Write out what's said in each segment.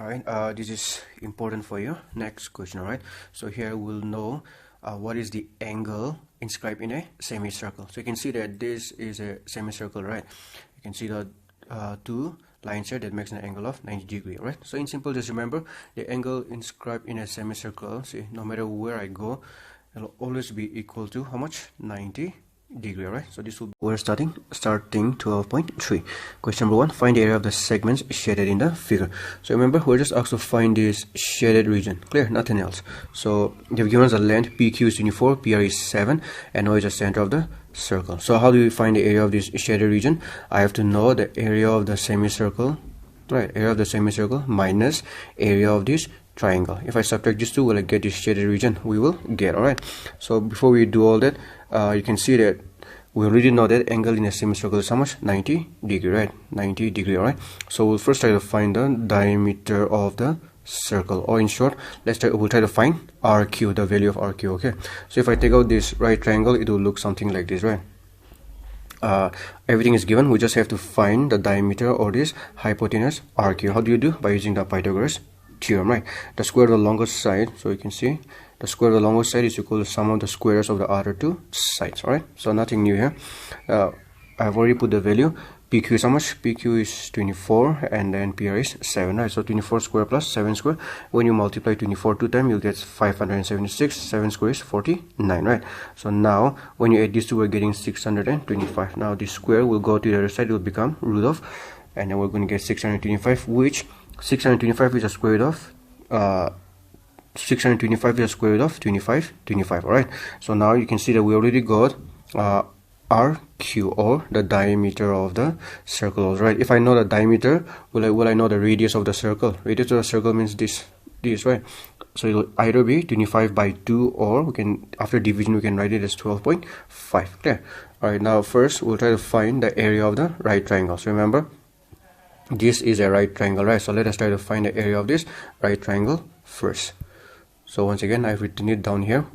Alright, this is important for your next question. Alright, so here we'll know what is the angle inscribed in a semicircle. So you can see that this is a semicircle, right? You can see the two lines here that makes an angle of 90 degrees, right? So in simple, just remember the angle inscribed in a semicircle, see, no matter where I go, it'll always be equal to how much? 90 degree. Right, so this will be, we're starting 12.3. Question number 1, find the area of the segments shaded in the figure. So remember, we're just asked to find this shaded region. Clear? Nothing else. So they've given us a length PQ is 24, PR is 7, and O is the center of the circle. So how do we find the area of this shaded region? I have to know the area of the semicircle, right? Area of the semicircle minus area of this triangle. If I subtract these two, will I get this shaded region? We will get. Alright, so before we do all that, you can see that we already know that angle in a semicircle is how much? 90 degree, right? 90 degree. Alright, so we'll first try to find the diameter of the circle, or in short, we'll try to find RQ, the value of RQ. Okay, so if I take out this right triangle, it will look something like this, right? Everything is given, we just have to find the diameter or this hypotenuse RQ. How do you do? By using the Pythagoras theorem, right? The square of the longest side, so you can see the square of the longest side is equal to sum of the squares of the other two sides. All right, so nothing new here. I've already put the value. PQ is how much? PQ is 24 and then PR is 7, right? So 24 square plus 7 square, when you multiply 24 2 times, you'll get 576. 7 square is 49, right? So now when you add these two, we're getting 625. Now this square will go to the other side, it will become root of, and then we're going to get 625, which 625 is a square root of 625 is a square root of 25. All right, so now you can see that we already got RQ, or the diameter of the circle. Right, if I know the diameter, will I know the radius of the circle? Radius of the circle means this, right? So it will either be 25 by 2, or we can, after division, we can write it as 12.5. Clear? All right, now first we'll try to find the area of the right triangle. So remember, this is a right triangle, right? So let us try to find the area of this right triangle first. So once again, I've written it down here.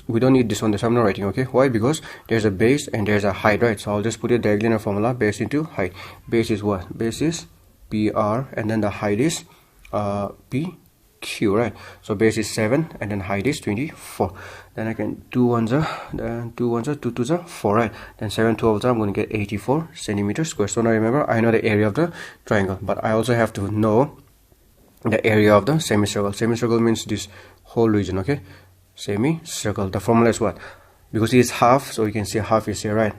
We don't need this one, so I'm not writing. Okay, why? Because there's a base and there's a height, right? So I'll just put it directly in a formula. Base into height. Base is what? Base is PR, and then the height is PQ, right? So base is 7 and then height is 24. Then I can 2 ones are, then 2 ones are, 2 twos are 4, right? Then 7 12s are, I'm going to get 84 centimeters square. So now remember, I know the area of the triangle, but I also have to know the area of the semicircle. Semicircle means this whole region. Okay, semicircle, the formula is what? Because it is half, so you can see half is here, right?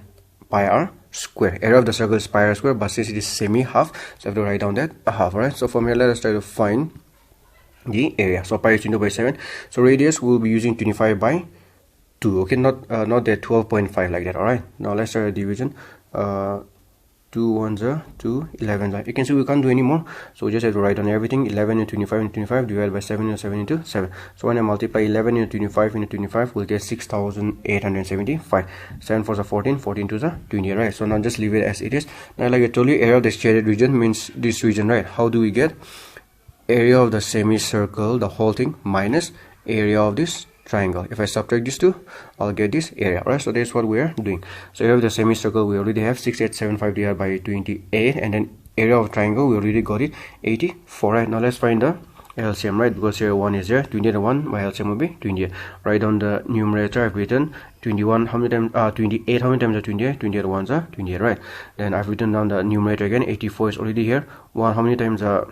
Pi r square. Area of the circle is pi r square, but since it is semi half, so I have to write down that a half. Right, so from here, let us try to find the area. So pi is 22 by 7, so radius will be using 25 by 2. Okay, not that 12.5 like that. All right, now let's start a division. 2 ones are 2, 11. You can see we can't do any more, so we just have to write down everything. 11 into 25 into 25 divided by 7 into 7 into 7. So when I multiply 11 into 25 into 25, we'll get 6,875. 7 4s are 14, 14 2s are 20, right? So now just leave it as it is. Now, like I told you, area of the shaded region means this region, right? How do we get area of the semicircle, the whole thing, minus area of this triangle? If I subtract these two, I'll get this area. Right, so that's what we are doing. So area of the semicircle, we already have 6875 divided by 28, and then area of triangle, we already got it 84. Right, now let's find the LCM, right? Because here 1 is there, 28 and 1, my LCM will be 28. Write down the numerator. I've written 21. How many times 28? How many times are 28? 28 ones are 28, right? Then I've written down the numerator again. 84 is already here. 1, how many times are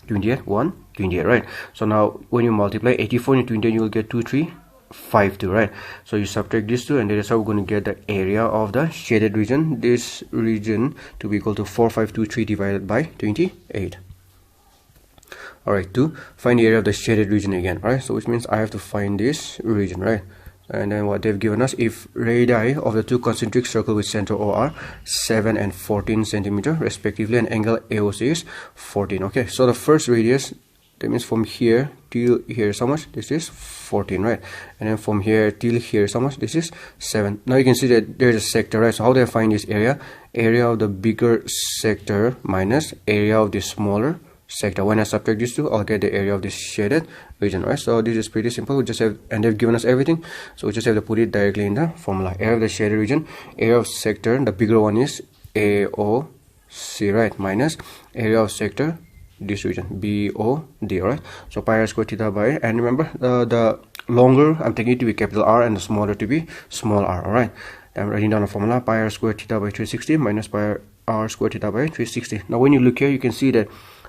28? 1, 28, right? So now when you multiply 84 into 28, you will get 2352, right? So you subtract these two, and that is how we're going to get the area of the shaded region, this region, to be equal to 4523 divided by 28. All right, to find the area of the shaded region again, right? So which means I have to find this region, right? And then what they've given us, if radii of the two concentric circles with center O are 7 and 14 centimeter respectively, and angle AOC is 14. Okay, so the first radius, that means from here till here is how much? This is 14, right? And then from here till here is how much? This is 7. Now you can see that there's a sector, right? So how do I find this area? Area of the bigger sector minus area of the smaller sector. When I subtract these two, I'll get the area of this shaded region, right? So this is pretty simple. We just have, and they've given us everything, so we just have to put it directly in the formula. Area of the shaded region, area of sector, the bigger one is AOC, right? Minus area of sector, this region, BOD, right? So pi r square theta by, and remember the longer I'm taking it to be capital R and the smaller to be small r, all right? I'm writing down a formula, pi r square theta by 360 minus pi r square theta by 360. Now when you look here, you can see that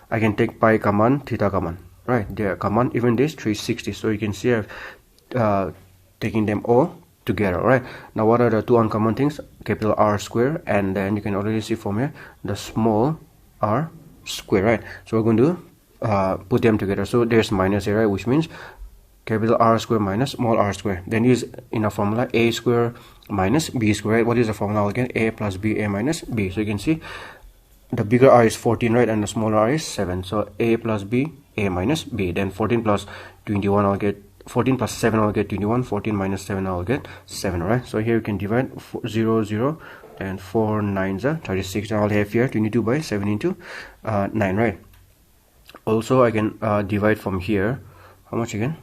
I can take pi common, theta common, right? They are common, even this 360. So you can see I've taking them all together, right? Now what are the two uncommon things? Capital R square, and then you can already see from here the small r square, right? So we're going to put them together. So there's minus here, right? Which means capital R square minus small r square. Then use in a formula a square minus b square, right? What is the formula again? A plus b, a minus b. So you can see the bigger r is 14, right? And the smaller r is 7. So a plus b, a minus b. Then 14 plus 21, I'll get 14 plus 7, I'll get 21. 14 minus 7, I'll get 7, right? So here you can divide 0, 0, and 4 9s are 36. I'll have here 22 by 7 into 9, right? Also, I can divide from here. How much again?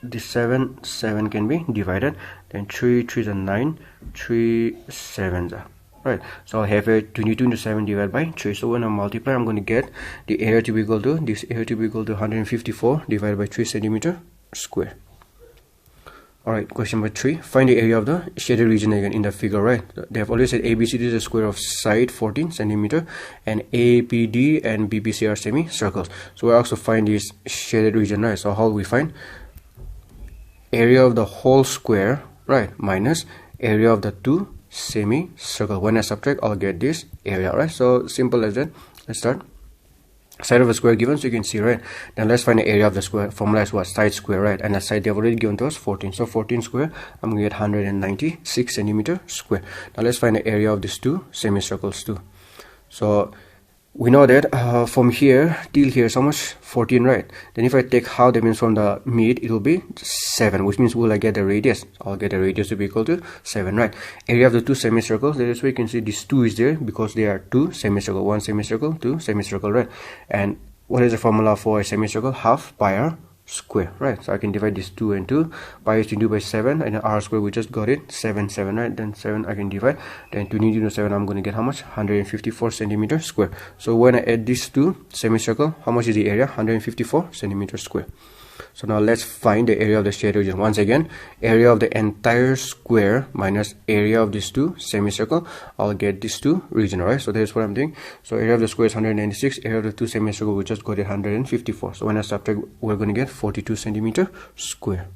This 7 can be divided. Then 3 3s are 9, 3 7s are, right? So I'll have here 22 into 7 divided by 3. So when I multiply, I'm going to get the area to be equal to, this area to be equal to 154 divided by 3 centimeter square. Alright, question number 3. Find the area of the shaded region again in the figure, right? They have already said ABCD is the square of side 14 centimeter, and APD and BPC are semicircles. So we also find this shaded region, right? So how we find area of the whole square, right, minus area of the two semicircle. When I subtract, I'll get this area, right? So simple as that. Let's start. Side of a square given, so you can see, right? Now let's find the area of the square. Formula is what? Side square, right? And the side they've already given to us 14. So 14 square, I'm going to get 196 centimeter square. Now let's find the area of these two semicircles too. So we know that from here till here, so much 14, right? Then if I take half, that means from the mid it will be 7, which means will I get the radius? I'll get the radius to be equal to 7, right? Area of the two semicircles, that is why you can see this 2 is there because they are two semicircle, one semicircle, two semicircle, right? And what is the formula for a semicircle? Half pi r square, right? So I can divide this 2 and 2. Pi is 22 by 7, and r square we just got it 7, right? Then 7 I can divide, then 22 to 7 I'm going to get how much? 154 centimeter square. So when I add these two semicircle, how much is the area? 154 centimeter square. So now let's find the area of the shaded region. Once again, area of the entire square minus area of these two semicircle, I'll get these two region, right? So that's what I'm doing. So area of the square is 196, area of the two semicircle we just got it 154. So when I subtract, we're going to get 42 centimeter square.